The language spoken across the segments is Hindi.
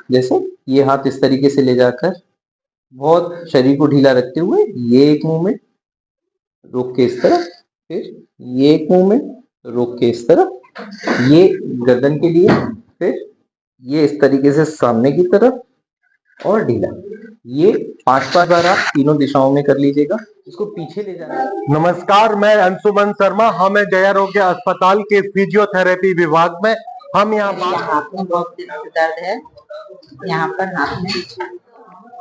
जैसे ये हाथ इस तरीके से ले जाकर बहुत शरीर को ढीला रखते हुए ये एक मूवमेंट, रोक के इस तरफ, फिर ये एक मूवमेंट, रोक के इस तरफ, ये गर्दन के लिए, फिर ये इस तरीके से सामने की तरफ और ढीला। ये 5-5 बार आप तीनों दिशाओं में कर लीजिएगा। इसको पीछे ले जाना है। नमस्कार, मैं अंशुमन शर्मा। हम है जय आरोग्य अस्पताल के फिजियोथेरेपी विभाग में। हम यहाँ हाथ में बहुत दिनों से दर्द है, यहाँ पर हाथ में।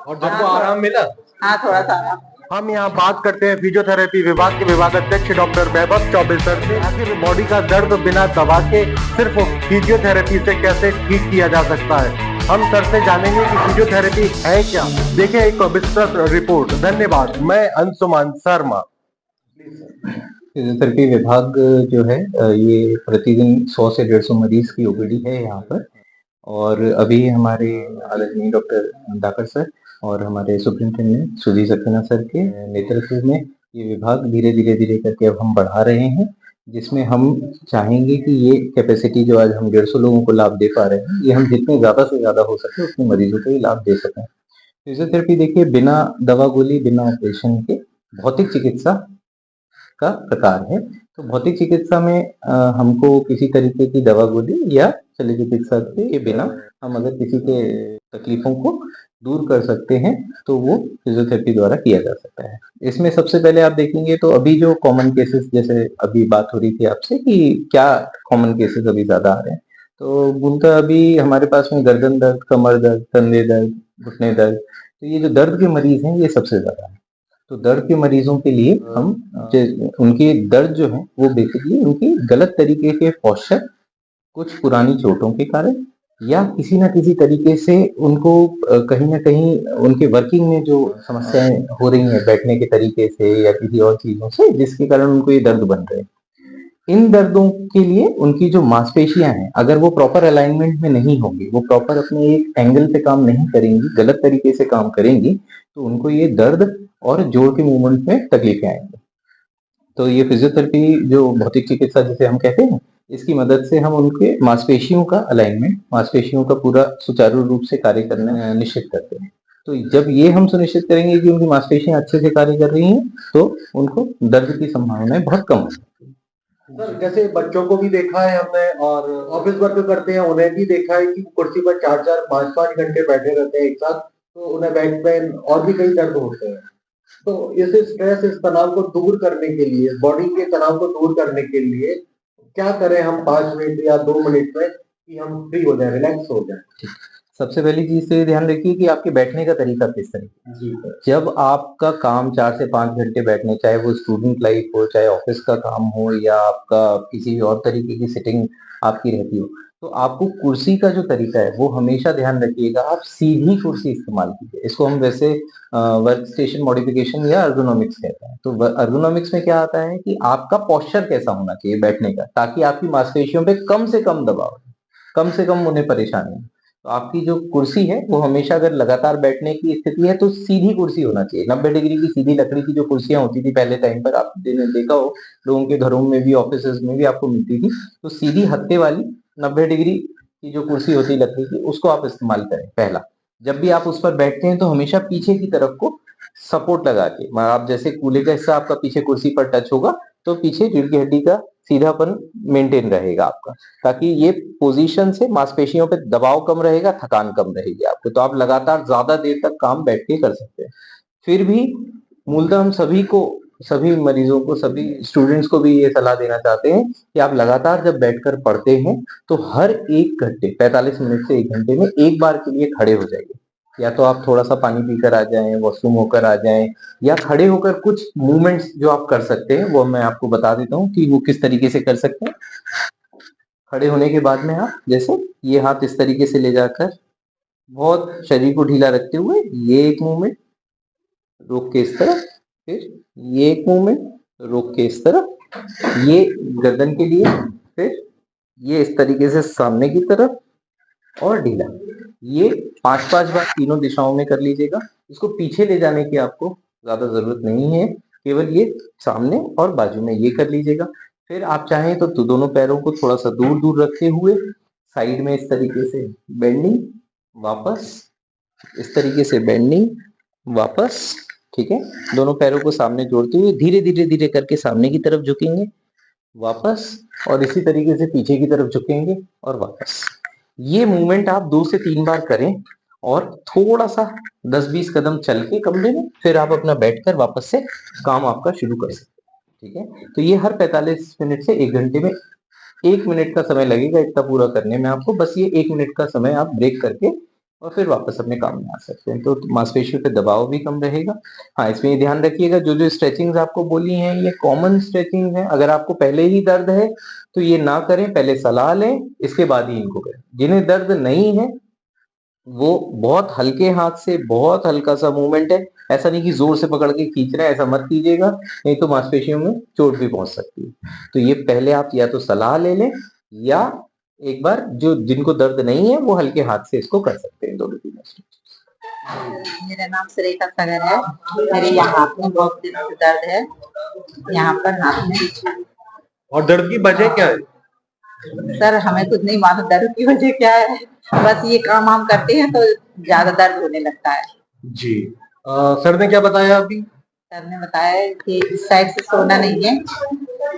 और जब को आराम मिला? हाँ, थोड़ा सा। हम यहाँ बात करते हैं फिजियोथेरेपी विभाग के विभाग अध्यक्ष डॉक्टर वैभव चौबे सर से। आखिर बॉडी का दर्द बिना दवा के सिर्फ फिजियोथेरेपी से कैसे ठीक किया जा सकता है, हम सर से जानेंगे कि फिजियोथेरेपी है क्या। देखें एक विस्तृत रिपोर्ट। धन्यवाद, मैं अंशुमन शर्मा। फिजियोथेरेपी विभाग जो है ये प्रतिदिन 100 से 150 मरीज की ओपीडी है यहाँ पर। और अभी हमारे आदरणीय डॉक्टर दाकर सर और हमारे सुपरिंटेंडेंट सुधीर सक्सेना सर के नेतृत्व में ये विभाग धीरे करके अब हम बढ़ा रहे हैं, जिसमें हम चाहेंगे कि ये कैपेसिटी जो आज हम 150 लोगों को लाभ दे पा रहे हैं, ये हम जितने ज्यादा से ज्यादा हो सके उतने मरीजों को ये लाभ दे सकें। फिजियोथेरेपी देखिए बिना दवा गोली बिना ऑपरेशन के भौतिक चिकित्सा का प्रकार है। तो भौतिक चिकित्सा में हमको किसी तरीके की दवा गोली या शल्य चिकित्सा के बिना हम अगर किसी के तकलीफों को दूर कर सकते हैं तो वो फिजियोथेरेपी द्वारा किया जा सकता है। इसमें सबसे पहले आप देखेंगे तो अभी जो कॉमन केसेस, जैसे अभी बात हो रही थी आपसे कि क्या कॉमन केसेस अभी ज्यादा आ रहे हैं, तो मूलतः अभी हमारे पास में गर्दन दर्द, कमर दर्द, कंधे दर्द, घुटने दर्द, तो ये जो दर्द के मरीज हैं ये सबसे ज्यादा है। तो दर्द के मरीजों के लिए हम उनकी दर्द जो है वो बेसिकली उनकी गलत तरीके के पोस्चर, कुछ पुरानी चोटों के कारण या किसी ना किसी तरीके से उनको कहीं ना कहीं उनके वर्किंग में जो समस्याएं हो रही हैं बैठने के तरीके से या किसी और चीजों से, जिसके कारण उनको ये दर्द बन रहे हैं। इन दर्दों के लिए उनकी जो मांसपेशियां हैं अगर वो प्रॉपर अलाइनमेंट में नहीं होंगी, वो प्रॉपर अपने एक एंगल पे काम नहीं करेंगी, गलत तरीके से काम करेंगी, तो उनको ये दर्द और जोड़ के मूवमेंट में तकलीफें आएंगी। तो ये फिजियोथेरेपी जो भौतिक चिकित्सा जिसे हम कहते हैं, इसकी मदद से हम उनके मांसपेशियों का अलाइनमेंट, मांसपेशियों का पूरा सुचारू रूप से कार्य करना निश्चित करते हैं। तो जब ये हम सुनिश्चित करेंगे कि उनकी मांसपेशियां अच्छे से कार्य कर रही हैं तो उनको दर्द की संभावनाएं बहुत कम हो सकती है। सर, जैसे बच्चों को भी देखा है हमने और ऑफिस वर्क करते हैं उन्हें भी देखा है कि कुर्सी पर 4-4, 5-5 घंटे बैठे रहते हैं एक साथ, तो उन्हें बैक पेन और भी कई दर्द होते हैं। तो इस स्ट्रेस, इस तनाव को दूर करने के लिए, बॉडी के तनाव को दूर करने के लिए क्या करें हम 5 मिनट या 2 मिनट में कि हम फ्री हो जाए, रिलैक्स हो जाए? सबसे पहली चीज तो ये ध्यान रखिए कि आपके बैठने का तरीका किस तरह जी। जब आपका काम 4 से 5 घंटे बैठने, चाहे वो स्टूडेंट लाइफ हो, चाहे ऑफिस का काम हो या आपका किसी और तरीके की सिटिंग आपकी रहती हो, तो आपको कुर्सी का जो तरीका है वो हमेशा ध्यान रखिएगा, आप सीधी कुर्सी इस्तेमाल कीजिए। इसको हम वैसे वर्क स्टेशन मॉडिफिकेशन या अर्गोनॉमिक्स कहते हैं। तो अर्गोनॉमिक्स में क्या आता है कि आपका पोस्चर कैसा होना चाहिए बैठने का, ताकि आपकी मांसपेशियों पे कम से कम दबाव, कम से कम उन्हें परेशानी हो। तो आपकी जो कुर्सी है वो हमेशा अगर लगातार बैठने की स्थिति है तो सीधी कुर्सी होना चाहिए। 90 डिग्री की सीधी लकड़ी की जो कुर्सियां होती थी पहले टाइम पर, आपने देखा हो लोगों के घरों में भी, ऑफिस में भी आपको मिलती थी, तो सीधी हत्थे वाली 90 डिग्री की जो कुर्सी होती है लकड़ी की, उसको आप इस्तेमाल करें। पहला, जब भी आप उस पर बैठते हैं तो हमेशा पीछे की तरफ को सपोर्ट लगा के, आप जैसे कूल्हे का हिस्सा आपका पीछे कुर्सी पर टच होगा तो पीछे रीढ़ की हड्डी का सीधापन मेंटेन रहेगा आपका, ताकि ये पोजीशन से मांसपेशियों पे दबाव कम रहेगा, थकान कम रहेगी आपको। तो आप लगातार ज्यादा देर तक काम बैठ के कर सकते हैं। फिर भी मूलतः हम सभी को, सभी मरीजों को, सभी स्टूडेंट्स को भी ये सलाह देना चाहते हैं कि आप लगातार जब बैठकर पढ़ते हैं तो हर 1 घंटे, 45 मिनट से 1 घंटे में एक बार के लिए खड़े हो जाइए। या तो आप थोड़ा सा पानी पीकर आ जाएं, वॉशरूम होकर आ जाएं, या खड़े होकर कुछ मूवमेंट्स जो आप कर सकते हैं वो मैं आपको बता देता हूँ कि वो किस तरीके से कर सकते हैं। खड़े होने के बाद में आप जैसे ये हाथ इस तरीके से ले जाकर बहुत शरीर को ढीला रखते हुए ये एक मूवमेंट, रोक के इस तरफ, फिर ये एक मूवमेंट, रोक के इस तरफ, ये गर्दन के लिए, फिर ये इस तरीके से सामने की तरफ और ढीला। ये 5-5 बार तीनों दिशाओं में कर लीजिएगा। इसको पीछे ले जाने की आपको ज्यादा जरूरत नहीं है, केवल ये सामने और बाजू में ये कर लीजिएगा। फिर आप चाहें तो दोनों पैरों को थोड़ा सा दूर दूर रखते हुए साइड में इस तरीके से बेंडिंग वापस, इस तरीके से बेंडिंग, वापस, ठीक है। दोनों पैरों को सामने जोड़ते हुए धीरे धीरे धीरे करके सामने की तरफ झुकेंगे, वापस, और इसी तरीके से पीछे की तरफ झुकेंगे और वापस। ये मूवमेंट आप 2 से 3 बार करें और थोड़ा सा 10-20 कदम चल के कमरे में, फिर आप अपना बैठकर वापस से काम आपका शुरू कर सकते हैं, ठीक है। तो ये हर 45 मिनट से 1 घंटे में 1 मिनट का समय लगेगा इतना पूरा करने में आपको। बस ये 1 मिनट का समय आप ब्रेक करके और फिर वापस अपने काम में आ सकते हैं, तो मांसपेशियों पे दबाव भी कम रहेगा। हाँ, इसमें ये ध्यान रखिएगा, जो स्ट्रेचिंग्स आपको बोली हैं ये कॉमन स्ट्रेचिंग है। अगर आपको पहले ही दर्द है तो ये ना करें, पहले सलाह लें, इसके बाद ही इनको करें। जिन्हें दर्द नहीं है वो बहुत हल्के हाथ से, बहुत हल्का सा मूवमेंट है, ऐसा नहीं कि जोर से पकड़ के खींच रहे हैं, ऐसा मत कीजिएगा, नहीं तो मांसपेशियों में चोट भी पहुंच सकती है। तो ये पहले आप या तो सलाह ले लें या एक बार जो जिनको दर्द नहीं है वो हल्के हाथ से इसको कर सकते हैं, दोनों तीनों स्ट्रेच। मेरा नाम सुरेखा सागर है। मेरे यहाँ हाथ में बहुत दिनों से दर्द है, यहाँ पर हाथ में। और दर्द की वजह क्या है? सर हमें खुद नहीं मालूम दर्द की वजह क्या है, बस ये काम हम करते हैं तो ज्यादा दर्द होने लगता है। जी। सर ने क्या बताया अभी? सर ने बताया कि इस साइड से सोना नहीं है,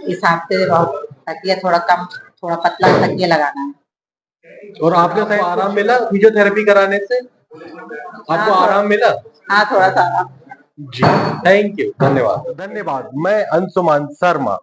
इस हाथ से तकिया थोड़ा कम, थोड़ा पतला तकिया लगाना है। और आपको आराम मिला फिजियोथेरेपी कराने से? आपको आराम मिला? हाँ, थोड़ा सा आराम। जी, थैंक यू, धन्यवाद। धन्यवाद। मैं अंशुमान शर्मा।